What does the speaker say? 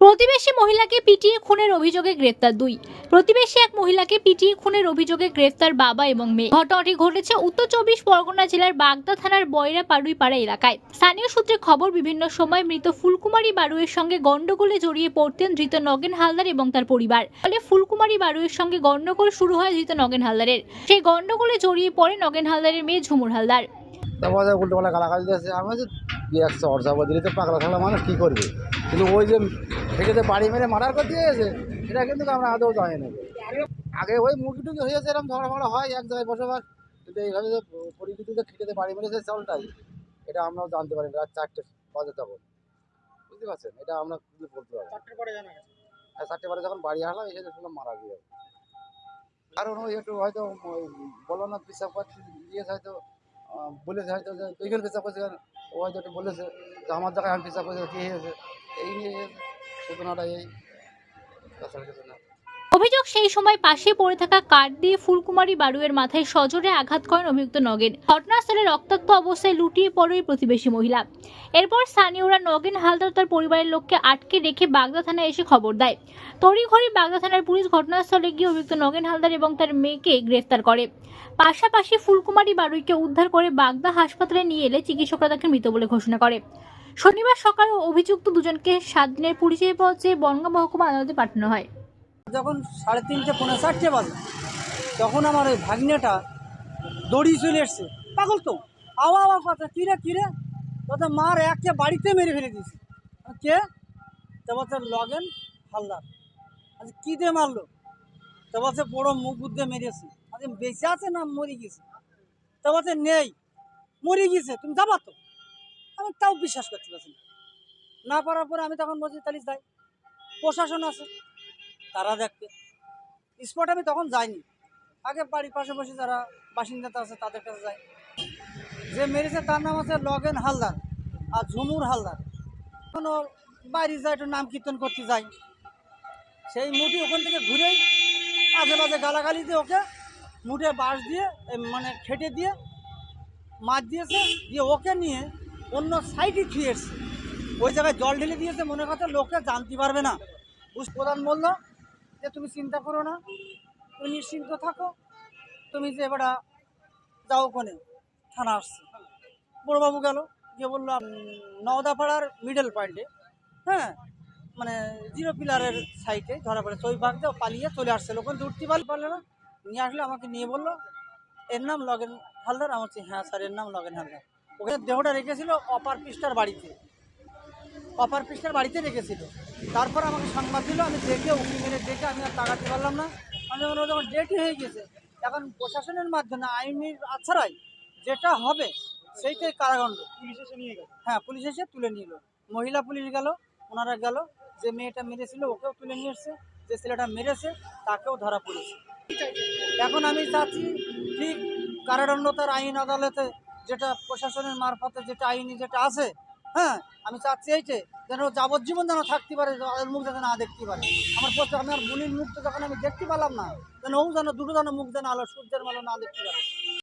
প্রতিবেশী মহিলাকে পিটিয়ে খুনের অভিযোগে গ্রেফতার দুই। প্রতিবেশী এক মহিলাকে পিটিয়ে খুনের অভিযোগে গ্রেফতার বাবা এবং মেয়ে। ঘটনাটি ঘটেছে উত্তর 24 পরগনা জেলার বাগদা থানার বয়রা পাড়া এলাকায়। স্থানীয় সূত্রে খবর, বিভিন্ন সময় মৃত ফুলকুমারী বাড়ুইয়ের সঙ্গে গন্ডগোলে জড়িয়ে পড়তেন ধৃত নগেন হালদার এবং তার পরিবার। ফলে ফুলকুমারী বাড়ুইয়ের সঙ্গে গন্ডগোল শুরু হয় ধৃত নগেন হালদারের। সেই গন্ডগোলে জড়িয়ে পড়ে নগেন হালদারের মেয়ে ঝুমুর হালদার। উল্টোপাল্টা গালাগালি দিয়েছে। আমি বলছি অর্জাবা দিলে তো পাগলা থাকলে মানুষ কী করবে, কিন্তু ওই যে থেকে বাড়ি মেরে মারার করে দিয়েছে এটা কিন্তু আমরা আদৌ জানি না। আগে ওই মুরগি টুকি হয়েছে, এরকম ঝগড়া ফগড়া হয় এক জায়গায় বসবাস, কিন্তু এইভাবে যে পরিস্থিতিতে খেতে বাড়ি মেরেছে চালটাই, এটা আমরাও জানতে পারি রাত 4টে বাজে তখন, বুঝতে পারছেন? এটা আমরা বলতে পারি 4টে পরে জানা গেছে। হ্যাঁ, 4টে পরে যখন বাড়ি আসলাম এসে শুনলাম মারা গিয়ে। কারণ ওই একটু হয়তো বলো না পেশাব করতে দিয়েছে, হয়তো বলেছে হয়তো যে দুইখানে পেশাব করছে, ও হয়তো একটু বলেছে যে আমার জায়গায় আমি পেশাব করছি, কী হয়েছে এই নিয়ে সূচনাটা এই, তাছাড়া কিছু না। অভিযোগ, সেই সময় পাশে পড়ে থাকা কাঠ দিয়ে ফুলকুমারী বাড়ুইয়ের মাথায় সজোরে আঘাত করেন অভিযুক্ত নগেন। ঘটনাস্থলে রক্তাক্ত অবস্থায় লুটিয়ে পড়ে ওই প্রতিবেশী মহিলা। এরপর স্থানীয়রা নগেন হালদার তার পরিবারের লোককে আটকে রেখে বাগদা থানায় এসে খবর দেয়। তড়িঘড়ি বাগদা থানার পুলিশ ঘটনাস্থলে গিয়ে অভিযুক্ত নগেন হালদার এবং তার মেয়েকে গ্রেফতার করে। পাশাপাশি ফুলকুমারী বাড়ুইকে উদ্ধার করে বাগদা হাসপাতালে নিয়ে এলে চিকিৎসকরা তাকে মৃত বলে ঘোষণা করে। শনিবার সকালে অভিযুক্ত দুজনকে 7 দিনের পুলিশি হেফাজতে বনগাঁ মহকুমা আদালতে পাঠানো হয়। যখন 3:30 পৌনে 4টে বাজে তখন আমার ওই ভাগ্নেটা দৌড়িয়ে চলে এসছে। পাগল তো, আওয়া আওয়া কথা, কিরে কিরে তো মার একে বাড়িতে মেরে ফেলে দিয়েছে। কে? তো বলছে নগেন হালদার। আচ্ছা কী দিয়ে মারলো? তো বলছে বড় মুখ বুদ্ধে মেরেছে। আচ্ছা বেঁচে আছে না মরে গেছে? তো বলছে নেই, মরে গেছে, তুমি যাবা তো? আমি তাও বিশ্বাস করতে পারছি না পারার পরে আমি তখন বলছি তাহলে যাই, প্রশাসন আছে তারা দেখতে। স্পট আমি তখন যাইনি, আগে বাড়ির পাশাপাশি যারা বাসিন্দা আছে তাদের কাছে যাই। যে মেরেছে তার নাম আছে নগেন হালদার আর ঝুমুর হালদার। কোনো বাইরে যায় একটু নাম কীর্তন করতে যাই, সেই মুঠি ওখান থেকে ঘুরেই আজে বাজে গালাগালি দিয়ে ওকে মুঠে বাঁশ দিয়ে মানে খেটে দিয়ে মাছ দিয়েছে, দিয়ে ওকে নিয়ে অন্য সাইডে থুয়ে এসছে। ওই জায়গায় জল ঢেলে দিয়েছে, মনে কথা লোকে জানতে পারবে না। প্রধান বলল যে তুমি চিন্তা করো না, তুমি নিশ্চিন্ত থাকো, তুমি যে এবার যাও, ওখানে থানা আসছে। বড়বাবু গেল, গিয়ে বললো নওদাপাড়ার মিডল পয়েন্টে, হ্যাঁ মানে 0 পিলারের সাইডে ধরা পড়ে ওই ভাগ দিয়ে পালিয়ে চলে আসছে। ওখানে উঠতে পারলে না, নিয়ে আসলে আমাকে নিয়ে বললো এর নাম নগেন হালদার। আমার বলছি হ্যাঁ স্যার, এর নাম নগেন হালদার। ওখানে দেহটা রেখেছিল অপার পৃষ্ঠার বাড়িতে রেখেছিল। তারপর আমাকে সংবাদ দিল, আমি দেখে উঁকি মেরে দেখে আমি আর তাকাতে পারলাম না। আমি যখন ডেটই হয়ে গেছে, এখন প্রশাসনের মাধ্যমে আইনের আছাড়াই যেটা হবে সেইটাই কারাদণ্ড। পুলিশ এসে নিয়ে গেল, হ্যাঁ পুলিশ এসে তুলে নিল, মহিলা পুলিশ গেল, ওনারা গেল, যে মেয়েটা মেরেছিল ওকেও তুলে নিয়ে এসছে, যে ছেলেটা মেরেছে তাকেও ধরা পড়েছে। এখন আমি চাচ্ছি ঠিক কারাদণ্ডতার আইন আদালতে যেটা প্রশাসনের মারফতে যেটা আইনি যেটা আছে, হ্যাঁ আমি চাচ্ছি এইটে যেন যাবজ্জীবন যেন থাকতে পারে, মুখ যেন না দেখতে পারে। আমার আমার বোনের মুখটা যখন আমি দেখতে পেলাম না, যেন ও যেন দুটো যেন মুখ যেন আলো সূর্যের আলো না দেখতে পারে।